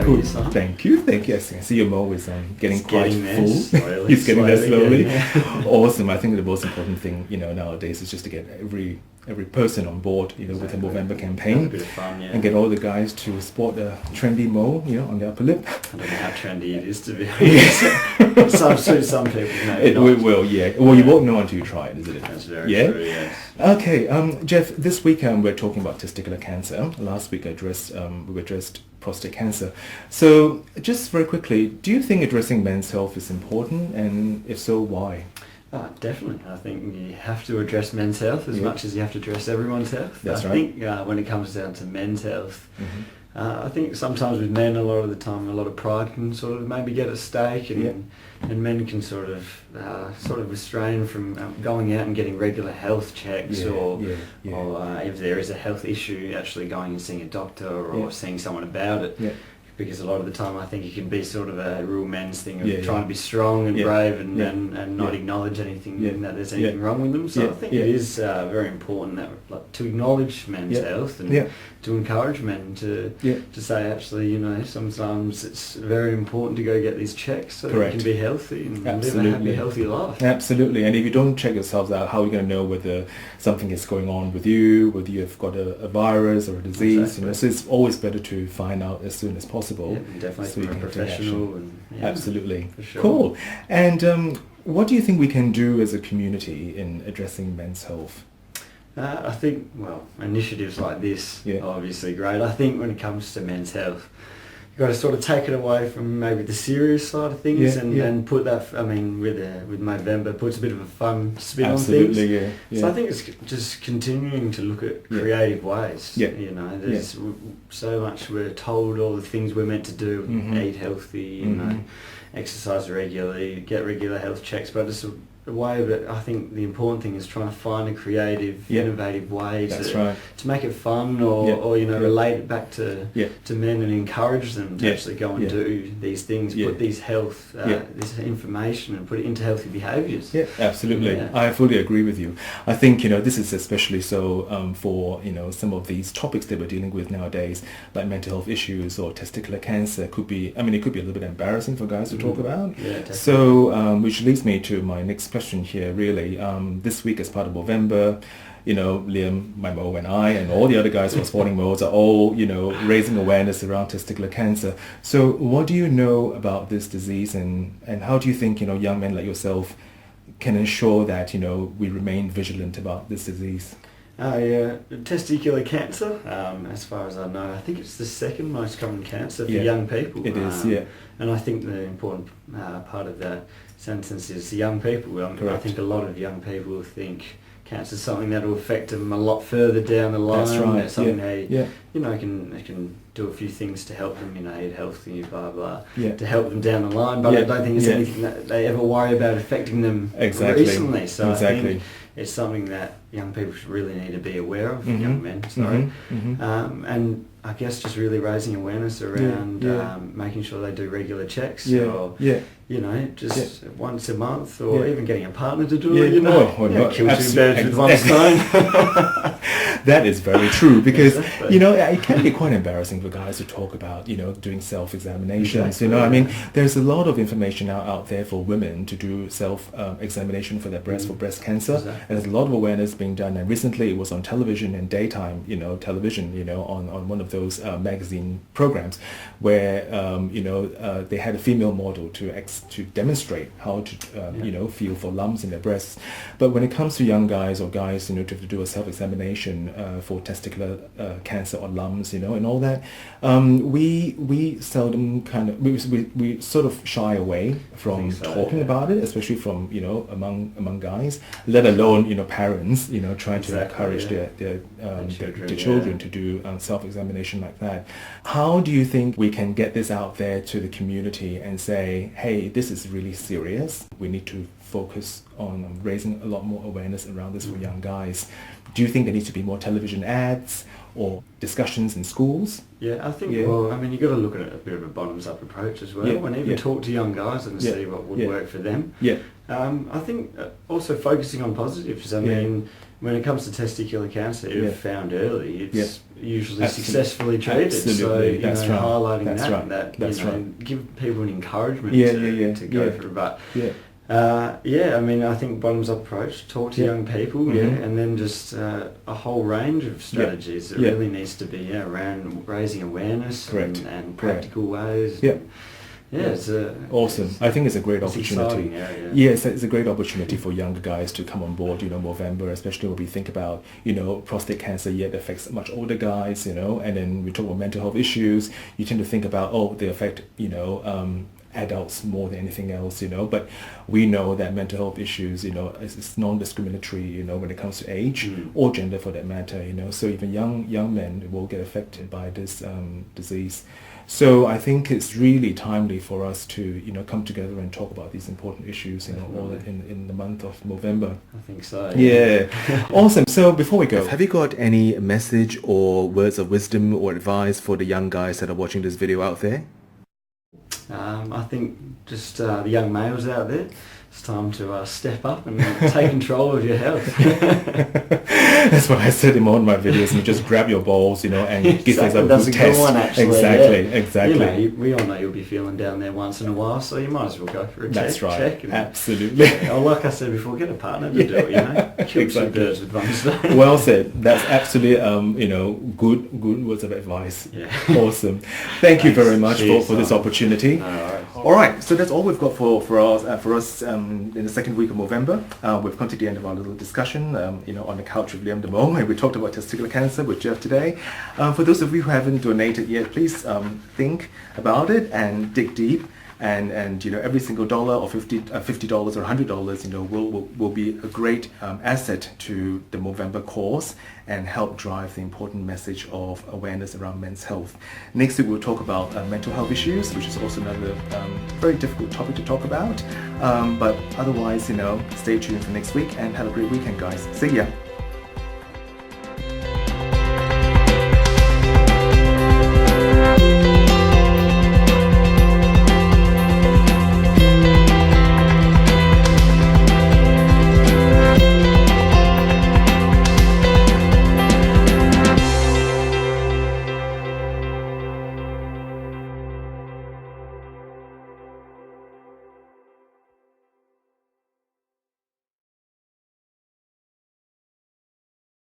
Cool. you, son? Thank you. I see your Mo is getting quite full. Slowly, He's getting there slowly. Yeah. Awesome. I think the most important thing, nowadays is just to get every person on board, with the Movember campaign, A bit of fun, yeah. and get all the guys to sport a trendy Mo, on their upper lip. I don't know how trendy it is, to be honest. some people know. It will, yeah. Well, you won't know until you try it, isn't it? That's very true, yes. Okay, Jeff, this week we're talking about testicular cancer. Last week we addressed prostate cancer. So just very quickly, do you think addressing men's health is important, and if so, why? Definitely. I think you have to address men's health as much as you have to address everyone's health. That's I right. think when it comes down to men's health, I think sometimes with men, a lot of the time, a lot of pride can sort of maybe get at stake, and men can sort of restrain from going out and getting regular health checks, or if there is a health issue, actually going and seeing a doctor or seeing someone about it. Yeah. Because a lot of the time I think it can be sort of a real men's thing of trying to be strong and brave and not acknowledge anything that there's anything wrong with them. So I think it is very important that to acknowledge men's health and to encourage men to say, actually, sometimes it's very important to go get these checks so that you can be healthy and live a happy, healthy life. Absolutely. And if you don't check yourselves out, how are you going to know whether something is going on with you, whether you've got a virus or a disease? Exactly. So it's always better to find out as soon as possible. Yeah, definitely so from a professional. Absolutely. For sure. Cool. And what do you think we can do as a community in addressing men's health? I think, initiatives like this are obviously great. I think when it comes to men's health, you've got to sort of take it away from maybe the serious side of things and put that, with Movember, puts a bit of a fun spin on things. So I think it's just continuing to look at creative ways. There's so much we're told all the things we're meant to do, eat healthy, exercise regularly, get regular health checks, but just a way that I think the important thing is trying to find a creative, innovative way to make it fun or relate it back to men and encourage them to actually go and do these things, put these health, this information and put it into healthy behaviours. Yeah, absolutely. Yeah. I fully agree with you. I think, this is especially so for, some of these topics that we're dealing with nowadays, like mental health issues or testicular cancer. It could be a little bit embarrassing for guys to talk about. Yeah, definitely. So, which leads me to my next question here, really. This week as part of Movember, Liam, my Mo, and I, and all the other guys who are sporting Mo's are all, raising awareness around testicular cancer. So what do you know about this disease, and how do you think, young men like yourself can ensure that, we remain vigilant about this disease? Testicular cancer, as far as I know, I think it's the second most common cancer for young people. It is, and I think the important part of that sentence is young people. I think a lot of young people think cancer is something that will affect them a lot further down the line. That's right. That's something they can do a few things to help them, eat healthy, blah blah, to help them down the line. But I don't think it's anything that they ever worry about affecting them recently. So I think it's something that young people should really need to be aware of, young men, and I guess just really raising awareness around making sure they do regular checks, or just once a month, or even getting a partner to do it. Kill two birds with one stone. That is very true, because it can be quite embarrassing for guys to talk about doing self-examinations. There's a lot of information out there for women to do self-examination for their breast, for breast cancer, and there's a lot of awareness being done. And recently it was on television, and daytime television, on one of those magazine programs where they had a female model to demonstrate how to feel for lumps in their breasts. But when it comes to young guys or guys to have to do a self-examination for testicular cancer or lumps, and all that, we seldom we sort of shy away from talking about it, especially from among guys, let alone parents trying to encourage their children to do self-examination like that. How do you think we can get this out there to the community and say, hey, this is really serious, we need to focus on raising a lot more awareness around this for young guys? Do you think there needs to be more television ads or discussions in schools? Yeah, I think, you've got to look at a bit of a bottoms-up approach as well, and even talk to young guys and see what would work for them. I think also focusing on positives. I mean, when it comes to testicular cancer, if found early, it's usually successfully treated. Absolutely. So, you know, highlighting That's right. give people an encouragement to go through. But I mean, I think bottoms-up approach, talk to young people, and then just a whole range of strategies. It really needs to be around raising awareness and practical ways. It's awesome. I think it's a great opportunity. Yes, it's a great opportunity for younger guys to come on board, you know, Movember, especially when we think about, you know, prostate cancer yet affects much older guys, you know, and then we talk about mental health issues. You tend to think about, they affect, you know, adults more than anything else, you know, but we know that mental health issues, you know, is non-discriminatory, you know, when it comes to age or gender for that matter, you know, so even young men will get affected by this disease. So I think it's really timely for us to, you know, come together and talk about these important issues, you know, all in the month of Movember. I think so. Yeah. Awesome. So before we go, have you got any message or words of wisdom or advice for the young guys that are watching this video out there? I think just the young males out there, it's time to step up and take control of your health. That's what I said in all my videos. You just grab your balls, you know, and give things a good test. Exactly. You know, we all know you'll be feeling down there once in a while, so you might as well go for a That's right. check. Absolutely. Like I said before, get a partner to do it. You know, kill two birds with one stone. Well said. That's absolutely, you know, good words of advice. Yeah. Awesome. Thank you very much for this opportunity. All right. So that's all we've got for us in the second week of Movember. We've come to the end of our little discussion, you know, on the couch with Liam DeMo, and we talked about testicular cancer with Jeff today. For those of you who haven't donated yet, please think about it and dig deep. And you know, every single dollar or $50 or $100, you know, will be a great asset to the Movember cause and help drive the important message of awareness around men's health. Next week we'll talk about mental health issues, which is also another very difficult topic to talk about. But otherwise, you know, stay tuned for next week and have a great weekend, guys. See ya.